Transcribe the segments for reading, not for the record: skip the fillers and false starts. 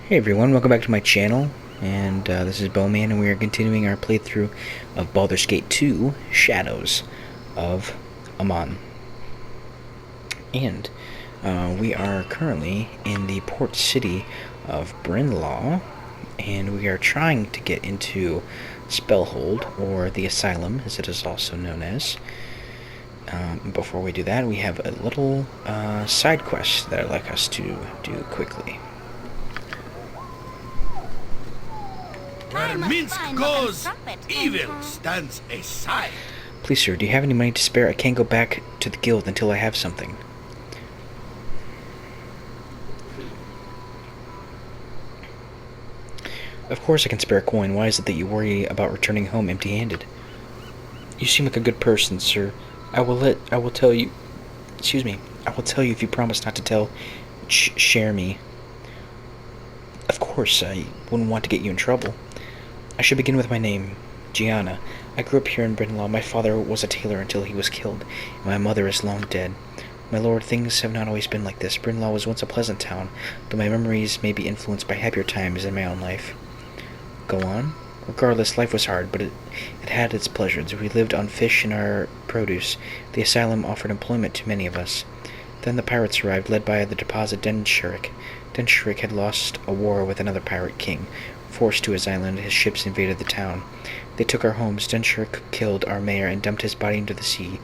Hey everyone, welcome back to my channel, and this is Bowman, and we are continuing our playthrough of Baldur's Gate 2, Shadows of Amon. And we are currently in the port city of Brynlaw, and we are trying to get into Spellhold, or the Asylum, as it is also known as. Before we do that, we have a little side quest that I'd like us to do quickly. Where Minsk goes, evil stands aside. Please, sir, do you have any money to spare? I can't go back to the guild until I have something. Of course I can spare a coin. Why is it that you worry about returning home empty-handed? You seem like a good person, sir. I will tell you... Excuse me. I will tell you if you promise not to tell... share me. Of course, I wouldn't want to get you in trouble. I should begin with my name, Gianna. I grew up here in Brynlaw. My father was a tailor until he was killed, and my mother is long dead. My lord, things have not always been like this. Brynlaw was once a pleasant town, though my memories may be influenced by happier times in my own life. Go on. Regardless, life was hard, but it had its pleasures. We lived on fish and our produce. The asylum offered employment to many of us. Then the pirates arrived, led by the deposit Denshurik. Denshurik had lost a war with another pirate king. Forced to his island, his ships invaded the town. They took our homes. Denshurik killed our mayor and dumped his body into the sea.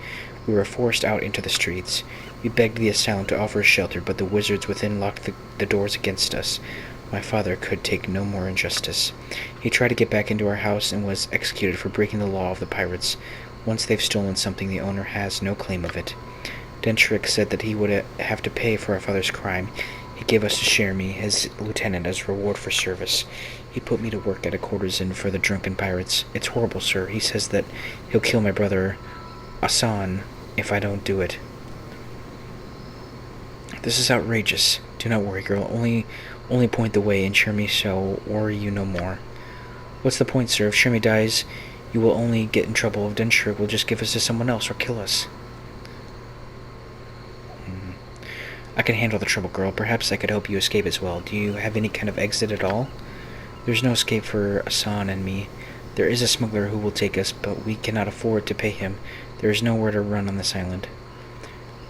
We were forced out into the streets. We begged the asylum to offer us shelter, but the wizards within locked the doors against us. My father could take no more injustice. He tried to get back into our house and was executed for breaking the law of the pirates. Once they've stolen something, the owner has no claim of it. Denshurik said that he would have to pay for our father's crime. He gave us to share me, his lieutenant, as reward for service. He put me to work at a quarters inn for the drunken pirates. It's horrible, sir. He says that he'll kill my brother, Asan, if I don't do it. This is outrageous. Do not worry, girl. Only point the way, and Shermy shall worry you no more. What's the point, sir? If Shermy dies, you will only get in trouble. If Denshurik will just give us to someone else or kill us. I can handle the trouble, girl. Perhaps I could help you escape as well. Do you have any kind of exit at all? There's no escape for Asan and me. There is a smuggler who will take us, but we cannot afford to pay him. There is nowhere to run on this island.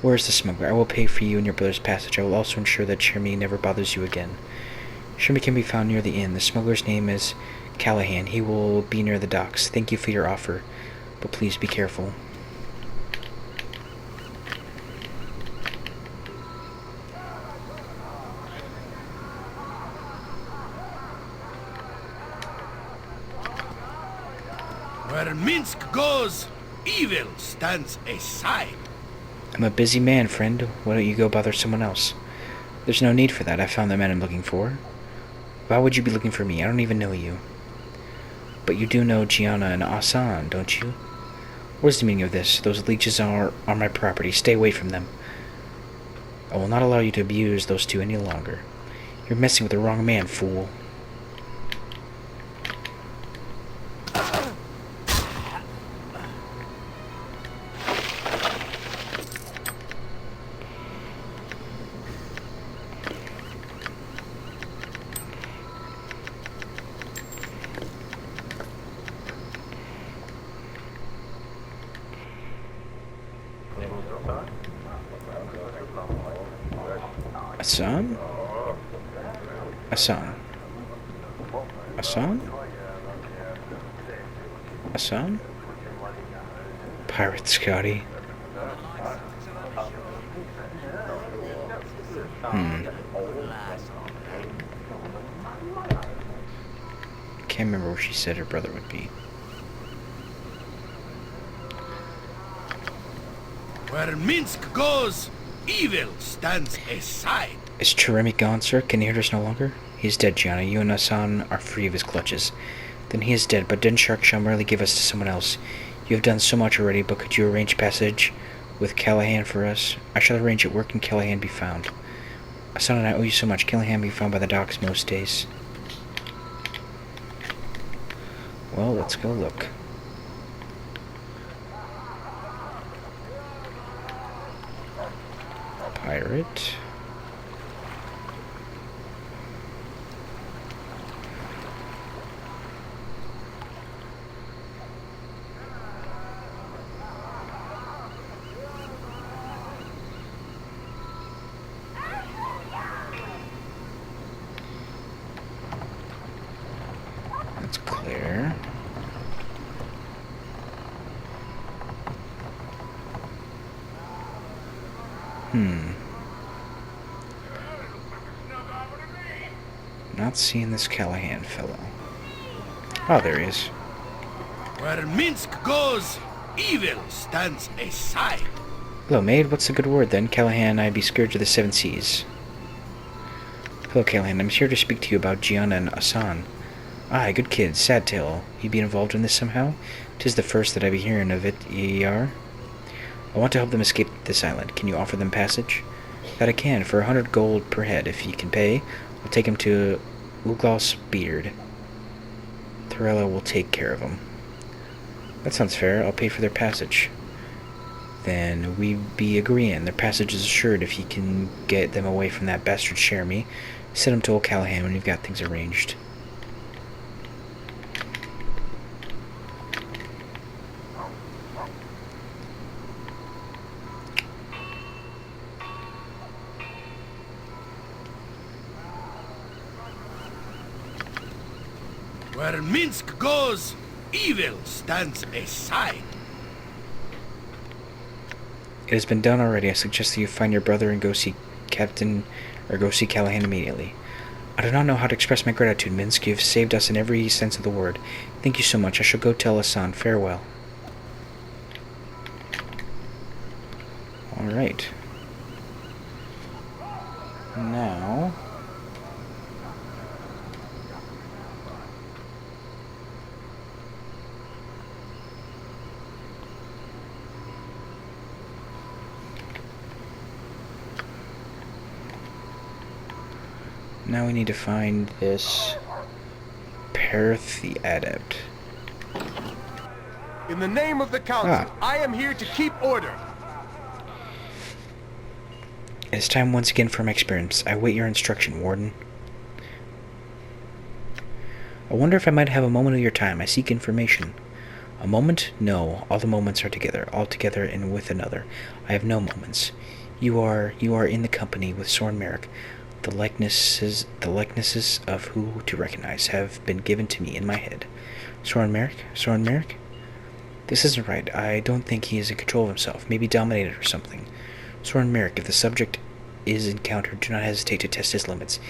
Where is the smuggler? I will pay for you and your brother's passage. I will also ensure that Shermy never bothers you again. Shermy can be found near the inn. The smuggler's name is Callahan. He will be near the docks. Thank you for your offer, but please be careful. Where Minsk goes, evil stands aside. I'm a busy man, friend. Why don't you go bother someone else? There's no need for that. I found the man I'm looking for. Why would you be looking for me? I don't even know you. But you do know Gianna and Asan, don't you? What is the meaning of this? Those leeches are my property. Stay away from them. I will not allow you to abuse those two any longer. You're messing with the wrong man, fool. Asan? Asan? Asan? Asan? Pirate Scotty. Can't remember where she said her brother would be. Where Minsk goes, evil stands aside. Is Cheremi gone, sir? Can he hurt us no longer? He is dead, Gianna. You and Asan are free of his clutches. Then he is dead, but Denshurik shall merely give us to someone else. You have done so much already, but could you arrange passage with Callahan for us? I shall arrange it. Where can Callahan be found? Asan and I owe you so much. Callahan be found by the docks most days. Well, let's go look. Pirate. Not seeing this Callahan fellow. Oh, there he is. Where Minsk goes, evil stands aside. Hello, maid. What's the good word, then? Callahan, I be scourge of the seven seas. Hello, Callahan. I'm here to speak to you about Gianna and Asan. Aye, good kid. Sad tale. You be involved in this somehow? 'Tis the first that I be hearing of it, ye are. I want to help them escape this island. Can you offer them passage? That I can, for 100 gold per head. If ye can pay, I'll take him to Uglaus Beard. Thorella will take care of him. That sounds fair. I'll pay for their passage. Then we be agreeing. Their passage is assured if he can get them away from that bastard Jeremy. Send him to old Callahan when you've got things arranged. Where Minsk goes, evil stands aside. It has been done already. I suggest that you find your brother and go see Callahan immediately. I do not know how to express my gratitude, Minsk. You have saved us in every sense of the word. Thank you so much. I shall go tell Asan. Farewell. Alright. Now... Now we need to find this Perth the Adept. In the name of the council, I am here to keep order. It is time once again for my experience. I wait your instruction, Warden. I wonder if I might have a moment of your time. I seek information. A moment? No. All the moments are together, all together and with another. I have no moments. You are in the company with Soren Merrick. The likenesses of who to recognize have been given to me in my head. Soren Merrick? Soren Merrick? This isn't right. I don't think he is in control of himself. Maybe dominated or something. Soren Merrick, if the subject is encountered, do not hesitate to test his limits.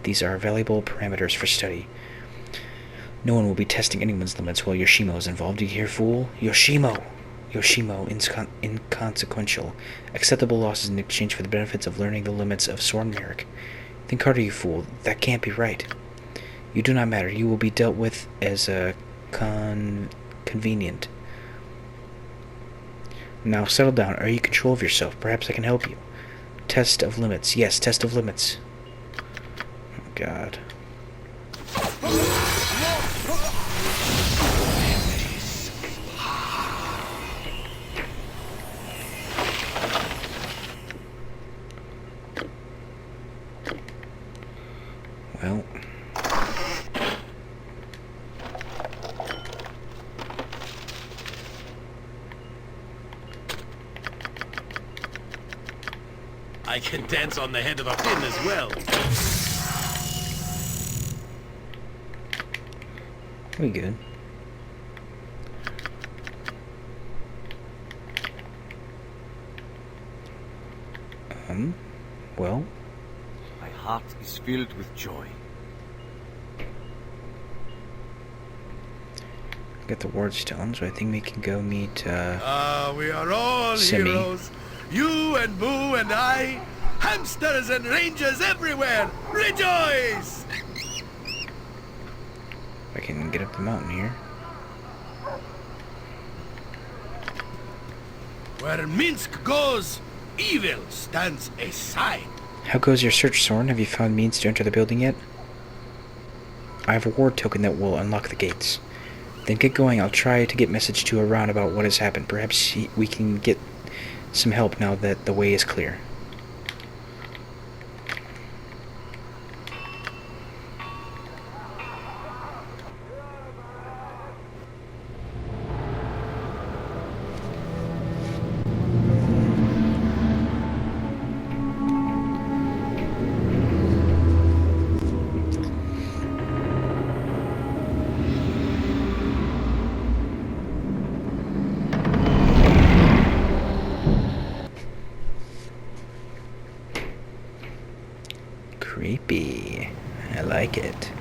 These are valuable parameters for study. No one will be testing anyone's limits while Yoshimo is involved. Do you hear, fool? Yoshimo! Inconsequential. Acceptable losses in exchange for the benefits of learning the limits of Soren Merrick. Think harder, you fool. That can't be right. You do not matter. You will be dealt with as a convenient. Now settle down. Are you in control of yourself? Perhaps I can help you. Test of limits. Yes, test of limits. Oh, God. Well... I can dance on the head of a pin as well. We good. Well... My heart is filled with joy. Get the ward stone, so I think we can go meet, We are all Simi. heroes. You and Boo and I. Hamsters and rangers everywhere. Rejoice! I can get up the mountain here. Where Minsk goes, evil stands aside. How goes your search, Soren? Have you found means to enter the building yet? I have a ward token that will unlock the gates. Then get going. I'll try to get message to Aran about what has happened. Perhaps we can get some help now that the way is clear. like it.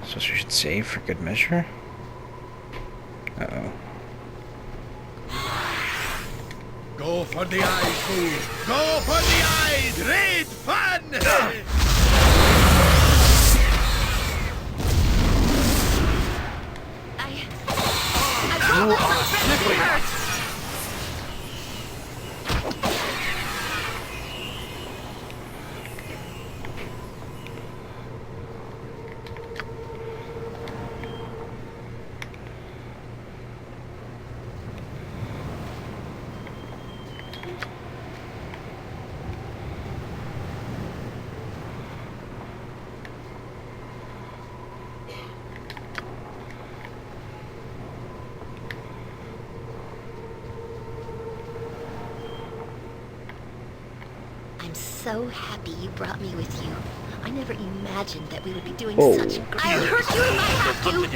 So we should save for good measure. Uh-oh. Go for the eyes, fool! Go for the eyes! Raid fun! I won't let my friends get hurt! I'm so happy you brought me with you. I never imagined that we would be doing such great... I'll hurt you if I have to!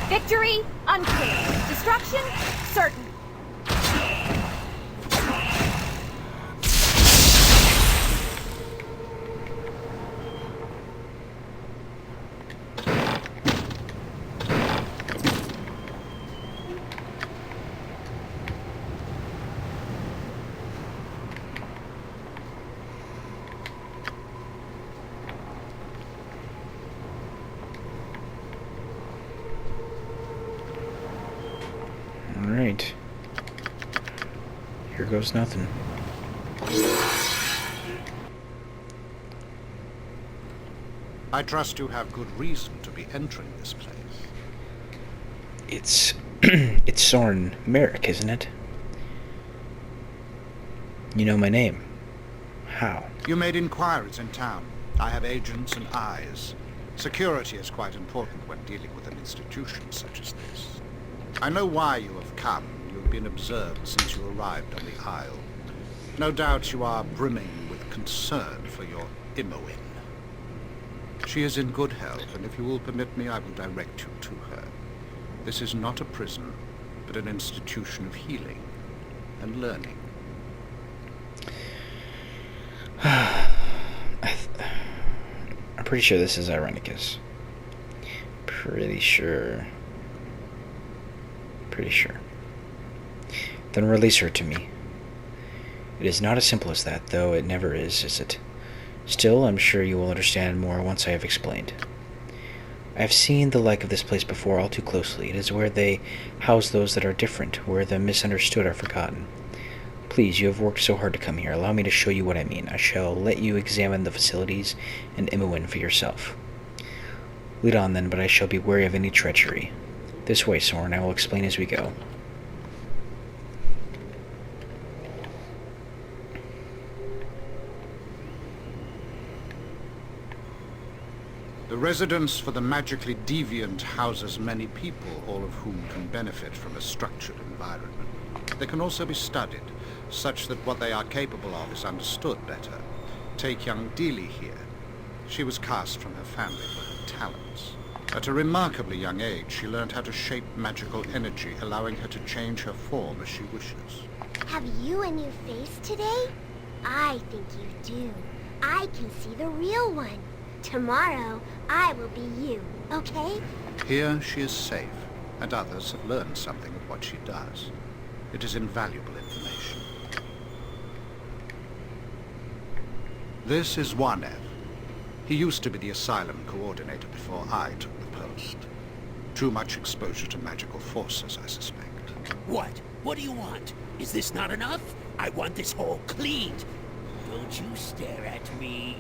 Victory unclear. Destruction certain. Alright. Here goes nothing. I trust you have good reason to be entering this place. It's... it's Soren Merrick, isn't it? You know my name. How? You made inquiries in town. I have agents and eyes. Security is quite important when dealing with an institution such as this. I know why you have come. You've been observed since you arrived on the Isle. No doubt you are brimming with concern for your Imoen. She is in good health, and if you will permit me, I will direct you to her. This is not a prison, but an institution of healing and learning. I'm pretty sure this is Irenicus. Pretty sure. Then release her to me. It is not as simple as that, though it never is it? Still, I'm sure you will understand more once I have explained. I have seen the like of this place before all too closely. It is where they house those that are different, where the misunderstood are forgotten. Please, you have worked so hard to come here. Allow me to show you what I mean. I shall let you examine the facilities and Imoen for yourself. Lead on then, but I shall be wary of any treachery. This way, Soren. I will explain as we go. The residence for the magically deviant houses many people, all of whom can benefit from a structured environment. They can also be studied, such that what they are capable of is understood better. Take young Dealey here. She was cast from her family for her talents. At a remarkably young age, she learned how to shape magical energy, allowing her to change her form as she wishes. Have you a new face today? I think you do. I can see the real one. Tomorrow, I will be you, okay? Here she is safe, and others have learned something of what she does. It is invaluable information. This is Wanev. He used to be the asylum coordinator before I took the post. Too much exposure to magical forces, I suspect. What? What do you want? Is this not enough? I want this hole cleaned. Don't you stare at me.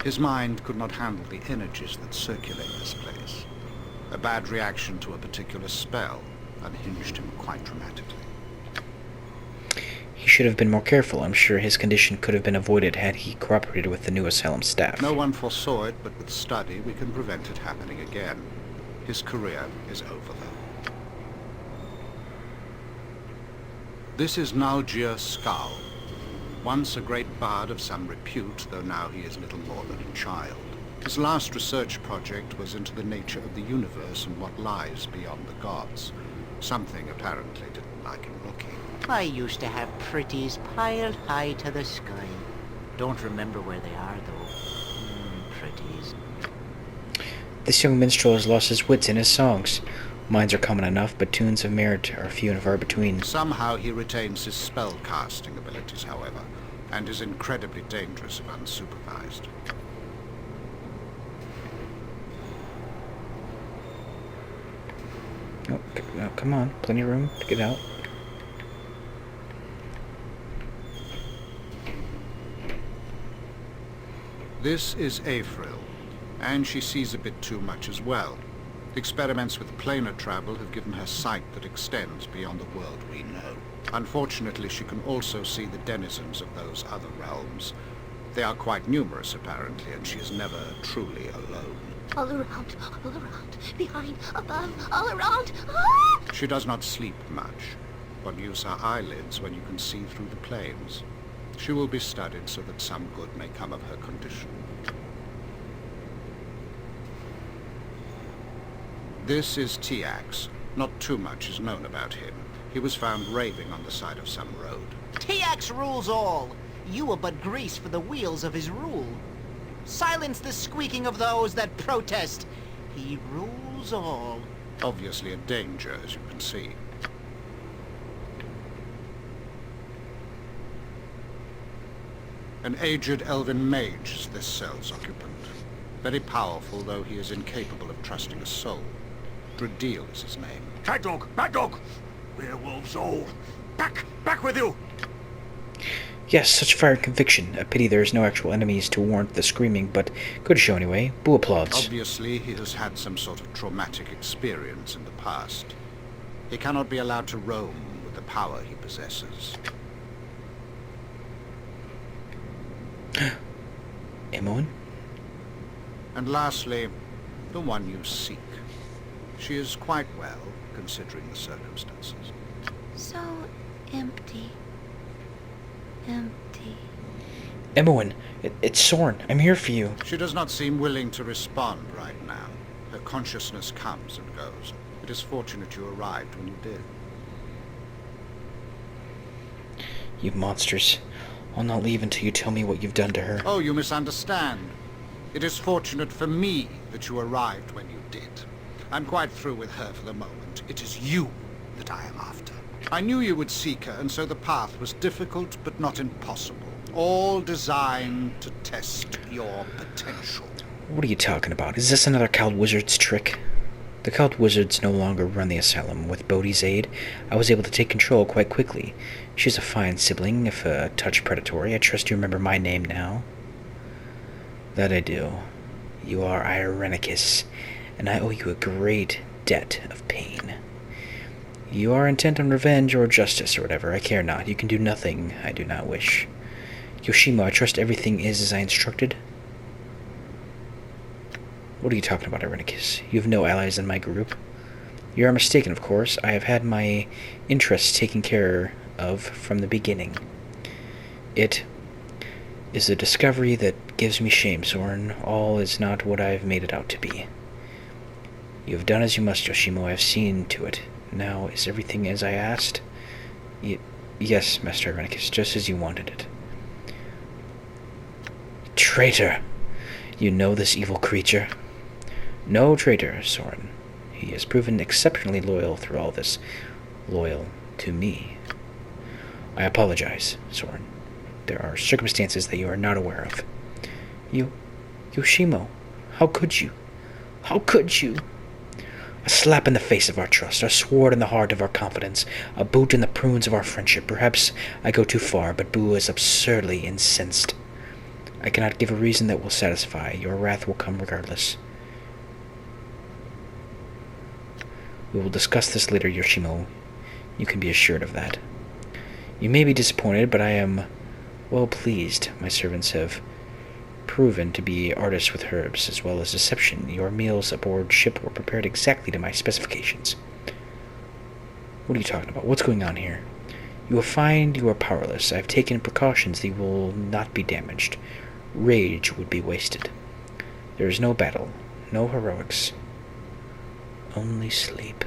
His mind could not handle the energies that circulate this place. A bad reaction to a particular spell unhinged him quite dramatically. He should have been more careful. I'm sure his condition could have been avoided had he cooperated with the new asylum staff. No one foresaw it, but with study we can prevent it happening again. His career is over, though. This is Nalgir Skal. Once a great bard of some repute, though now he is little more than a child. His last research project was into the nature of the universe and what lies beyond the gods. Something apparently didn't like him looking. I used to have pretties piled high to the sky. Don't remember where they are, though. Pretties. This young minstrel has lost his wits in his songs. Mines are common enough, but tunes of merit are few and far between. Somehow he retains his spell-casting abilities, however, and is incredibly dangerous if unsupervised. Oh, come on. Plenty of room to get out. This is April, and she sees a bit too much as well. Experiments with planar travel have given her sight that extends beyond the world we know. Unfortunately, she can also see the denizens of those other realms. They are quite numerous, apparently, and she is never truly alone. All around, behind, above, all around. Ah! She does not sleep much, but use her eyelids when you can see through the planes. She will be studied so that some good may come of her condition. This is Tiax. Not too much is known about him. He was found raving on the side of some road. Tiax rules all. You are but grease for the wheels of his rule. Silence the squeaking of those that protest. He rules all. Obviously a danger, as you can see. An aged elven mage is this cell's occupant. Very powerful, though he is incapable of trusting a soul. Dradil is his name. Cat dog! Bad dog! Werewolves all! Back with you! Yes, such fire and conviction. A pity there is no actual enemies to warrant the screaming, but good show anyway. Boo applauds. Obviously, he has had some sort of traumatic experience in the past. He cannot be allowed to roam with the power he possesses. Imoen? And lastly, the one you seek. She is quite well, considering the circumstances. So empty. Empty. Imoen, it's Soren. I'm here for you. She does not seem willing to respond right now. Her consciousness comes and goes. It is fortunate you arrived when you did. You monsters. I'll not leave until you tell me what you've done to her. Oh, you misunderstand. It is fortunate for me that you arrived when you did. I'm quite through with her for the moment. It is you that I am after. I knew you would seek her, and so the path was difficult but not impossible. All designed to test your potential. What are you talking about? Is this another Cowled Wizard's trick? The Cowled Wizards no longer run the asylum. With Bodhi's aid, I was able to take control quite quickly. She's a fine sibling, if a touch predatory. I trust you remember my name now. That I do. You are Irenicus, and I owe you a great debt of pain. You are intent on revenge or justice or whatever. I care not. You can do nothing I do not wish. Yoshimo, I trust everything is as I instructed. What are you talking about, Irenicus? You have no allies in my group. You are mistaken, of course. I have had my interests taken care of from the beginning. It is a discovery that gives me shame, Soren. All is not what I have made it out to be. You have done as you must, Yoshimo. I have seen to it. Now, is everything as I asked? Yes, Master Irenicus, just as you wanted it. Traitor! You know this evil creature? No traitor, Soren. He has proven exceptionally loyal through all this. Loyal to me. I apologize, Soren. There are circumstances that you are not aware of. Yoshimo, how could you? How could you? A slap in the face of our trust, a sword in the heart of our confidence, a boot in the prunes of our friendship. Perhaps I go too far, but Boo is absurdly incensed. I cannot give a reason that will satisfy. Your wrath will come regardless. We will discuss this later, Yoshimo. You can be assured of that. You may be disappointed, but I am well pleased. My servants have proven to be artists with herbs, as well as deception. Your meals aboard ship were prepared exactly to my specifications. What are you talking about? What's going on here? You will find you are powerless. I have taken precautions that you will not be damaged. Rage would be wasted. There is no battle, no heroics. Only sleep.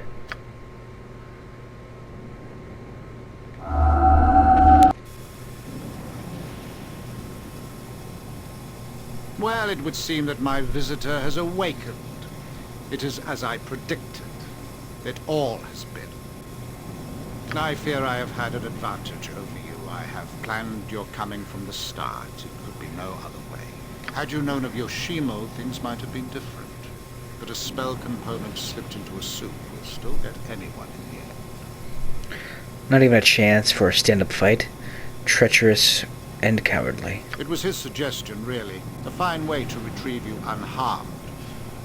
Well, it would seem that my visitor has awakened. It is as I predicted. It all has been. I fear I have had an advantage over you. I have planned your coming from the start. It could be no other way. Had you known of Yoshimo, things might have been different. But a spell component slipped into a soup will still get anyone in the end. Not even a chance for a stand-up fight. Treacherous and cowardly. It was his suggestion, really. A fine way to retrieve you unharmed.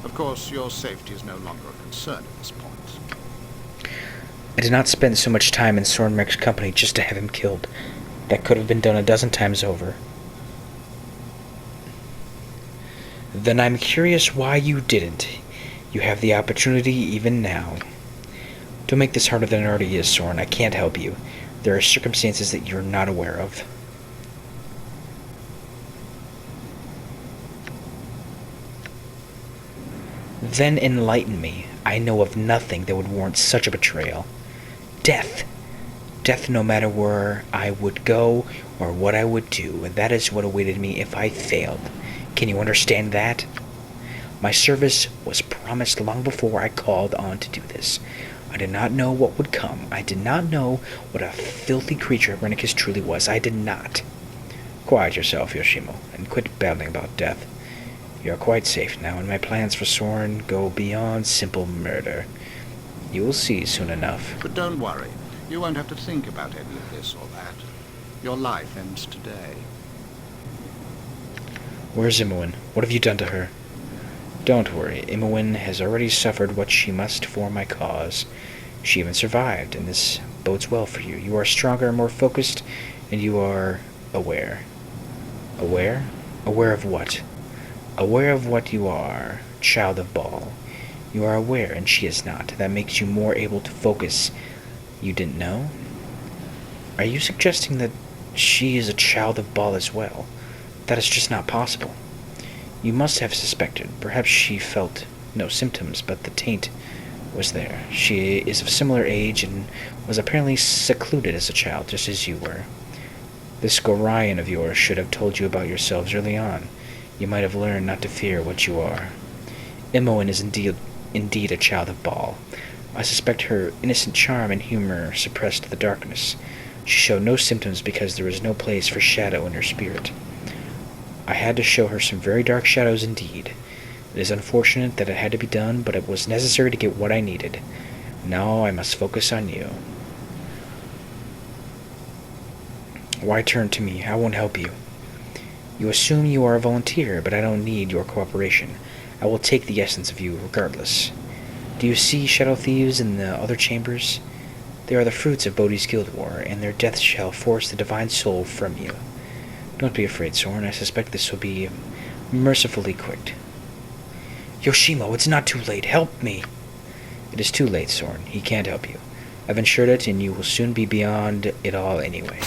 Of course, your safety is no longer a concern at this point. I did not spend so much time in Sornmark's company just to have him killed. That could have been done a dozen times over. Then I'm curious why you didn't. You have the opportunity even now. Don't make this harder than it already is, Soren. I can't help you. There are circumstances that you're not aware of. Then enlighten me. I know of nothing that would warrant such a betrayal. Death. Death no matter where I would go or what I would do, and that is what awaited me if I failed. Can you understand that? My service was promised long before I called on to do this. I did not know what would come. I did not know what a filthy creature Rennicus truly was. I did not. Quiet yourself, Yoshimo, and quit babbling about death. You are quite safe now, and my plans for Soren go beyond simple murder. You will see soon enough. But don't worry. You won't have to think about any of this or that. Your life ends today. Where's Imoen? What have you done to her? Don't worry. Imoen has already suffered what she must for my cause. She even survived, and this bodes well for you. You are stronger and more focused, and you are aware. Aware? Aware of what? Aware of what you are, child of Baal. You are aware, and she is not. That makes you more able to focus. You didn't know? Are you suggesting that she is a child of Baal as well? That is just not possible. You must have suspected. Perhaps she felt no symptoms, but the taint was there. She is of similar age and was apparently secluded as a child, just as you were. This Gorion of yours should have told you about yourselves early on. You might have learned not to fear what you are. Imoen is indeed a child of Baal. I suspect her innocent charm and humor suppressed the darkness. She showed no symptoms because there was no place for shadow in her spirit. I had to show her some very dark shadows indeed. It is unfortunate that it had to be done, but it was necessary to get what I needed. Now I must focus on you. Why turn to me? I won't help you. You assume you are a volunteer, but I don't need your cooperation. I will take the essence of you regardless. Do you see shadow thieves in the other chambers? They are the fruits of Bodhi's Guild War, and their death shall force the divine soul from you. Don't be afraid, Soren. I suspect this will be mercifully quick. Yoshimo, it's not too late. Help me! It is too late, Soren. He can't help you. I've ensured it, and you will soon be beyond it all anyway.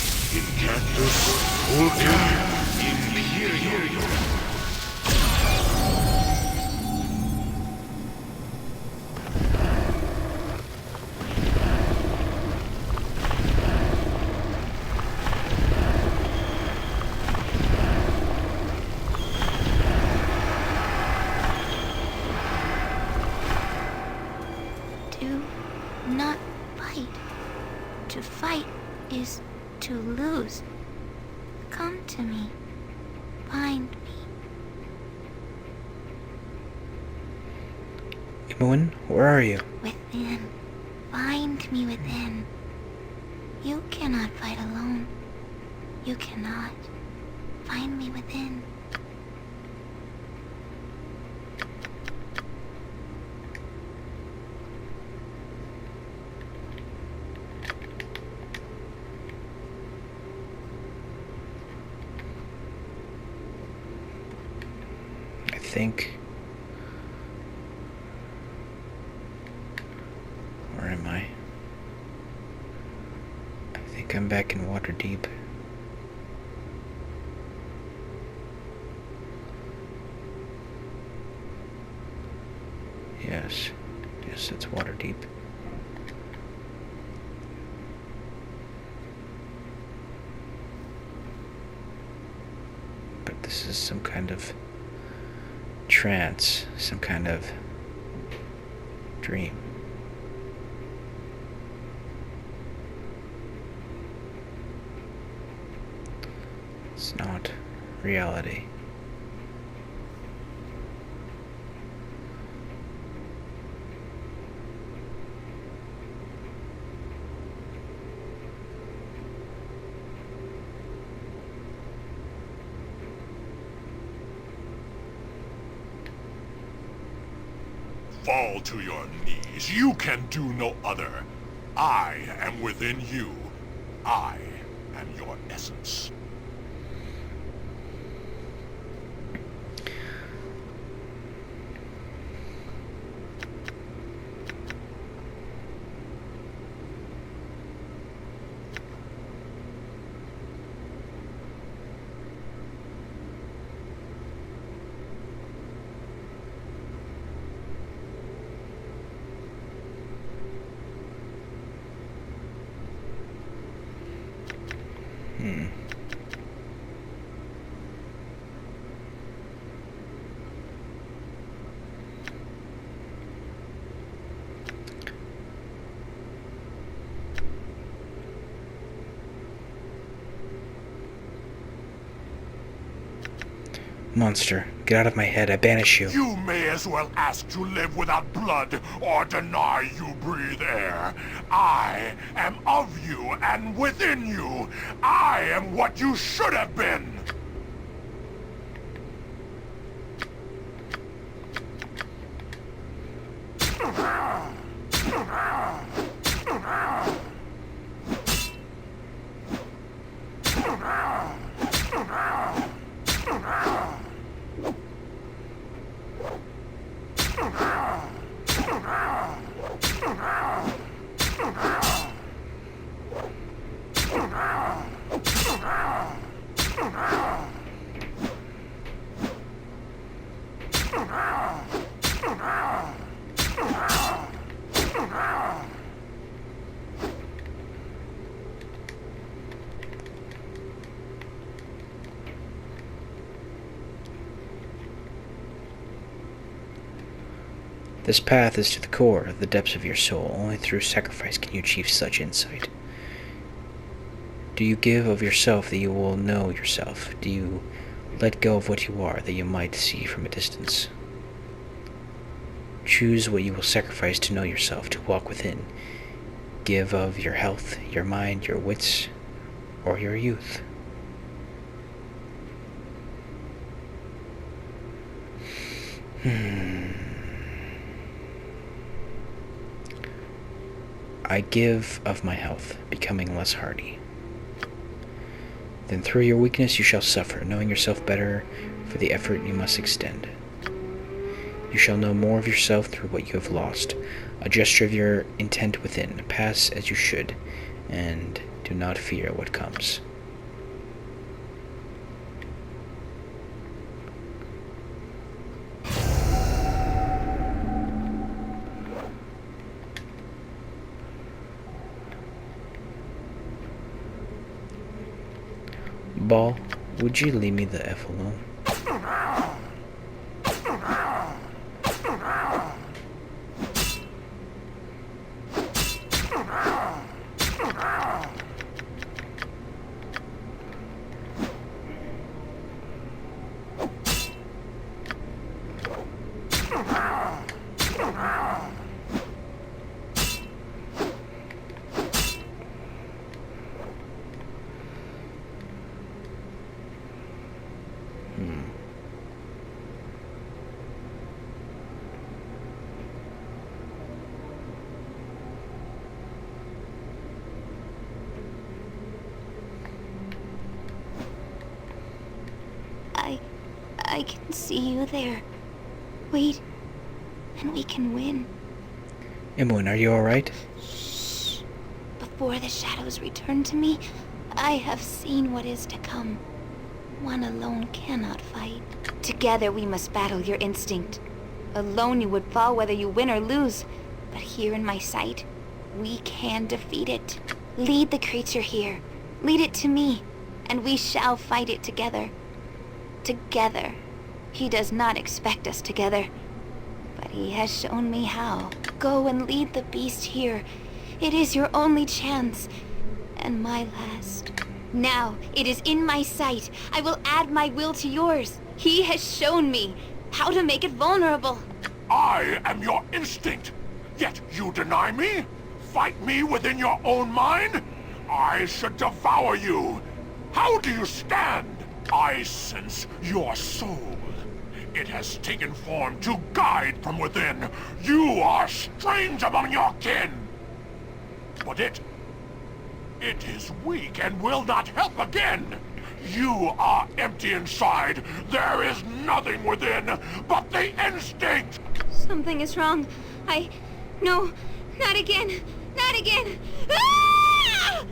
Do not fight. To fight is to lose. Come to me. Find me. Imoen, where are you? Within. Find me within. You cannot fight alone. You cannot. Find me within. I think... Where am I? I think I'm back in Waterdeep. Yes. Yes, it's Waterdeep. But this is some kind of trance, some kind of dream. It's not reality. Fall to your knees. You can do no other. I am within you. I am your essence. Monster, get out of my head. I banish you. You may as well ask to live without blood or deny you breathe air. I am of you and within you. I am what you should have been. This path is to the core, the depths of your soul. Only through sacrifice can you achieve such insight. Do you give of yourself that you will know yourself? Do you let go of what you are that you might see from a distance? Choose what you will sacrifice to know yourself, to walk within. Give of your health, your mind, your wits, or your youth. I give of my health, becoming less hardy. Then through your weakness you shall suffer, knowing yourself better for the effort you must extend. You shall know more of yourself through what you have lost, a gesture of your intent within. Pass as you should, and do not fear what comes. Ball, would you leave me the F alone? I can see you there. Wait, and we can win. Imoen, are you alright? Shh. Before the shadows return to me, I have seen what is to come. One alone cannot fight. Together we must battle your instinct. Alone you would fall whether you win or lose. But here in my sight, we can defeat it. Lead the creature here. Lead it to me, and we shall fight it together. Together. He does not expect us together, but he has shown me how. Go and lead the beast here. It is your only chance, and my last. Now, it is in my sight. I will add my will to yours. He has shown me how to make it vulnerable. I am your instinct, yet you deny me? Fight me within your own mind? I should devour you. How do you stand? I sense your soul. It has taken form to guide from within. You are strange among your kin. But it is weak and will not help again. You are empty inside. There is nothing within but the instinct. Something is wrong. No, not again. Not again. Ah!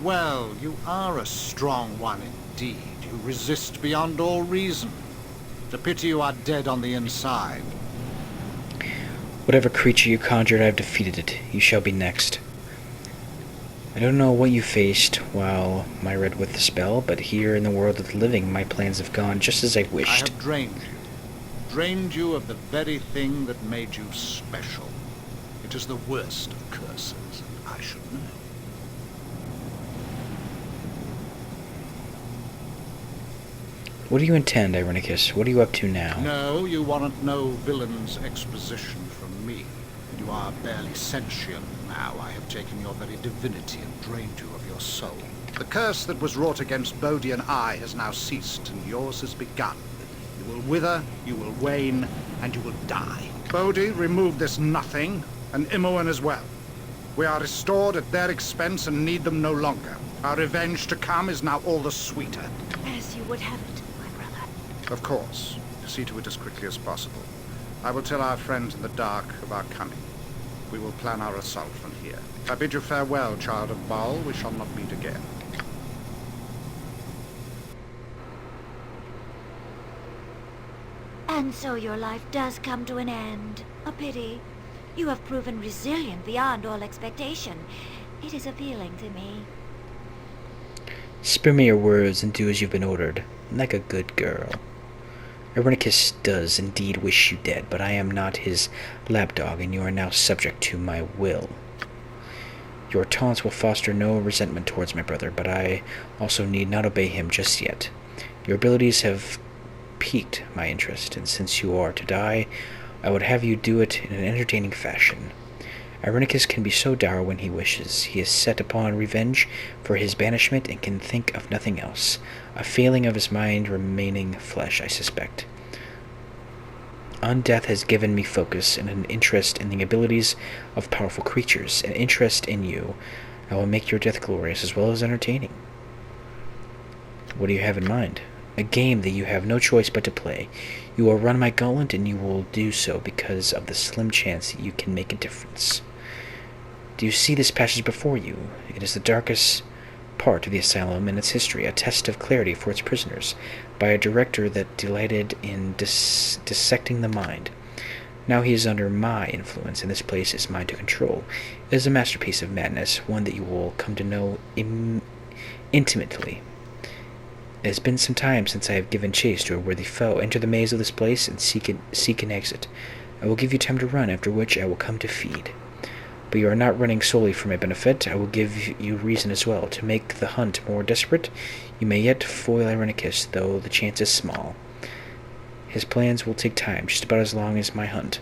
Well, you are a strong one indeed. You resist beyond all reason. It's a pity you are dead on the inside. Whatever creature you conjured, I have defeated it. You shall be next. I don't know what you faced while I read with the spell, but here in the world of the living, my plans have gone just as I I wished. have drained you. Drained you of the very thing that made you special. It is the worst of curses, and I should know. What do you intend, Irenicus? What are you up to now? No, you want no villain's exposition from me. You are barely sentient now. I have taken your very divinity and drained you of your soul. The curse that was wrought against Bodhi and I has now ceased, and yours has begun. You will wither, you will wane, and you will die. Bodhi, remove this nothing, and Imoen as well. We are restored at their expense and need them no longer. Our revenge to come is now all the sweeter. As you would have it, my brother. Of course. See to it as quickly as possible. I will tell our friends in the dark of our coming. We will plan our assault from here. I bid you farewell, child of Baal. We shall not meet again. And so your life does come to an end. A pity. You have proven resilient beyond all expectation. It is appealing to me. Spare me your words and do as you've been ordered, like a good girl. Irenicus does indeed wish you dead, but I am not his lapdog, and you are now subject to my will. Your taunts will foster no resentment towards my brother, but I also need not obey him just yet. Your abilities have piqued my interest, and since you are to die, I would have you do it in an entertaining fashion. Irenicus can be so dour when he wishes. He is set upon revenge for his banishment and can think of nothing else. A failing of his mind remaining flesh, I suspect. Undeath has given me focus and an interest in the abilities of powerful creatures, an interest in you. I will make your death glorious as well as entertaining. What do you have in mind? A game that you have no choice but to play. You will run my gauntlet, and you will do so because of the slim chance that you can make a difference. Do you see this passage before you? It is the darkest part of the asylum and its history, a test of clarity for its prisoners, by a director that delighted in dissecting the mind. Now he is under my influence, and this place is mine to control. It is a masterpiece of madness, one that you will come to know intimately. It has been some time since I have given chase to a worthy foe. Enter the maze of this place and seek an exit. I will give you time to run, after which I will come to feed. But you are not running solely for my benefit. I will give you reason as well. To make the hunt more desperate, you may yet foil Irenicus, though the chance is small. His plans will take time, just about as long as my hunt.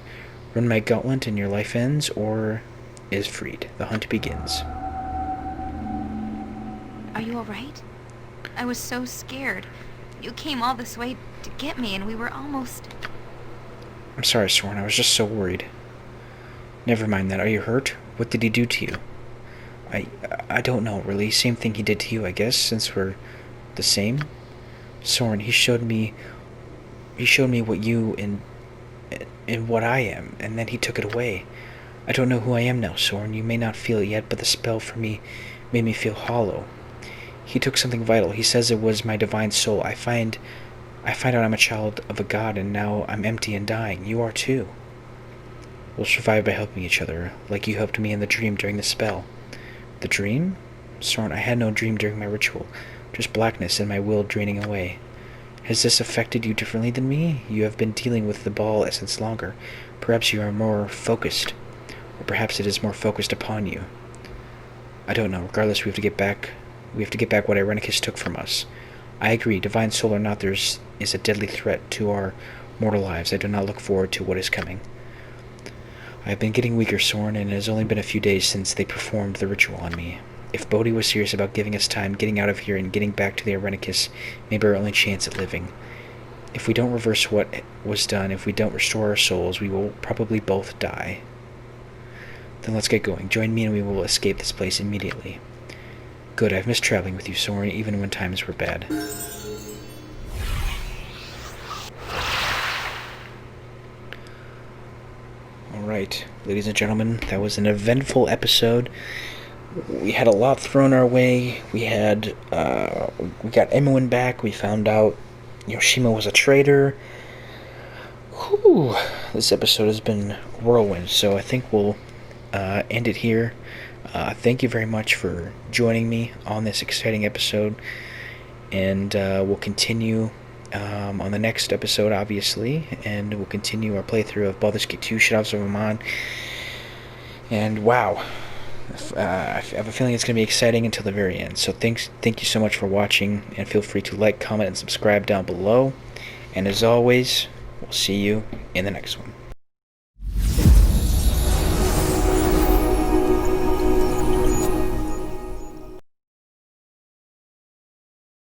Run my gauntlet and your life ends, or is freed. The hunt begins. Are you all right? I was so scared. You came all this way to get me, and we were almost... I'm sorry, Soren. I was just so worried. Never mind that. Are you hurt? What did he do to you? I don't know, really. Same thing he did to you, I guess, since we're the same. Soren, he showed me what you and what I am, and then he took it away. I don't know who I am now, Soren. You may not feel it yet, but the spell for me made me feel hollow. He took something vital. He says it was my divine soul. I find out I'm a child of a god, and now I'm empty and dying. You are too. We'll survive by helping each other, like you helped me in the dream during the spell. The dream? Soren, I had no dream during my ritual, just blackness and my will draining away. Has this affected you differently than me? You have been dealing with the ball essence longer. Perhaps you are more focused, or perhaps it is more focused upon you. I don't know. Regardless, we have to get back what Irenicus took from us. I agree, divine soul or not, there is a deadly threat to our mortal lives. I do not look forward to what is coming. I have been getting weaker, Soren, and it has only been a few days since they performed the ritual on me. If Bodhi was serious about giving us time, getting out of here, and getting back to the Irenicus may be our only chance at living. If we don't reverse what was done, if we don't restore our souls, we will probably both die. Then let's get going. Join me and we will escape this place immediately. Good, I've missed traveling with you, Soren, even when times were bad. Alright, ladies and gentlemen, that was an eventful episode. We had a lot thrown our way. We got Emuin back. We found out Yoshima was a traitor. Whew, this episode has been whirlwind, so I think we'll end it here. Thank you very much for joining me on this exciting episode, and we'll continue on the next episode, obviously, and we'll continue our playthrough of Baldur's Gate 2, Shadows of Amon. And wow, I have a feeling it's going to be exciting until the very end. So thank you so much for watching, and feel free to like, comment, and subscribe down below. And as always, we'll see you in the next one.